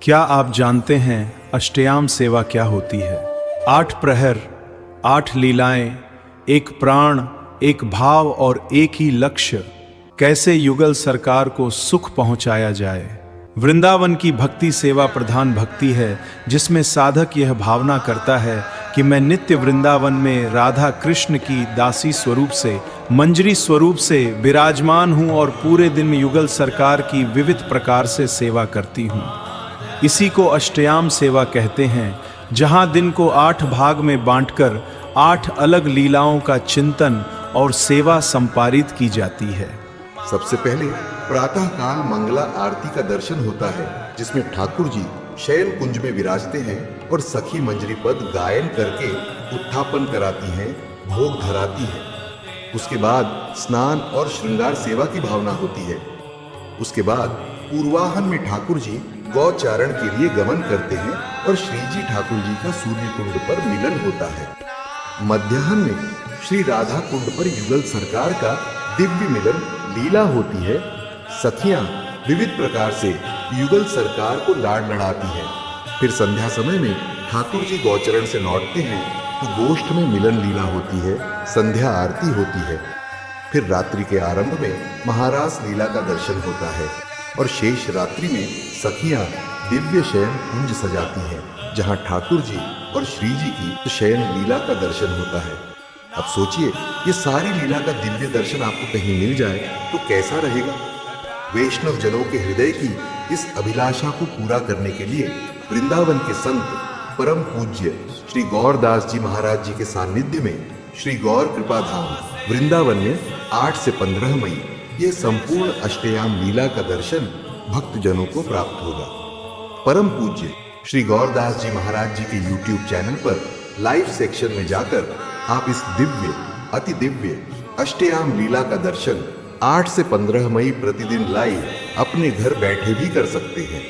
क्या आप जानते हैं अष्टयाम सेवा क्या होती है? 8 प्रहर, 8 लीलाएं, एक प्राण, एक भाव और एक ही लक्ष्य। कैसे युगल सरकार को सुख पहुंचाया जाए। वृंदावन की भक्ति सेवा प्रधान भक्ति है, जिसमें साधक यह भावना करता है कि मैं नित्य वृंदावन में राधा कृष्ण की दासी स्वरूप से, मंजरी स्वरूप से विराजमान हूँ और पूरे दिन युगल सरकार की विविध प्रकार से सेवा करती हूँ। इसी को अष्टयाम सेवा कहते हैं, जहाँ दिन को 8 भाग में बांटकर 8 अलग लीलाओं का चिंतन और सेवा संपादित की जाती है। सबसे पहले प्रातः काल मंगला आरती का दर्शन होता है, जिसमें ठाकुर जी शयन कुंज में विराजते हैं और सखी मंजरी पद गायन करके उत्थापन कराती हैं, भोग धराती हैं। उसके बाद स्नान और श्रृंगार सेवा की भावना होती है। उसके बाद पूर्वाहन में ठाकुर जी गौचारण के लिए गमन करते हैं और श्री जी ठाकुर जी का सूर्य कुंड पर मिलन होता है। मध्याह्न में श्री राधा कुंड पर युगल सरकार का दिव्य मिलन लीला होती है। सखियां विविध प्रकार से युगल सरकार को लाड लड़ाती हैं। फिर संध्या समय में ठाकुर जी गौचरण से लौटते हैं तो गोष्ठ में मिलन लीला होती है, संध्या आरती होती है। फिर रात्रि के आरंभ में महारास लीला का दर्शन होता है और शेष रात्रि में सखियां दिव्य शयन कुंज सजाती हैं, जहां ठाकुर जी और श्री जी की शयन लीला का दर्शन होता है। अब सोचिए, ये सारी लीला का दिव्य दर्शन आपको कहीं मिल जाए तो कैसा रहेगा। वैष्णव जनों के हृदय की इस अभिलाषा को पूरा करने के लिए वृंदावन के संत परम पूज्य श्री गौरदास जी महाराज जी के सानिध्य में श्री गौर कृपा धाम वृंदावन में 8 से 15 मई यह संपूर्ण अष्टयाम लीला का दर्शन भक्त जनों को प्राप्त होगा। परम पूज्य श्री गौरदास जी महाराज जी के YouTube चैनल पर लाइव सेक्शन में जाकर आप इस दिव्य अति दिव्य अष्टयाम लीला का दर्शन 8 से 15 मई प्रतिदिन लाइव अपने घर बैठे भी कर सकते हैं।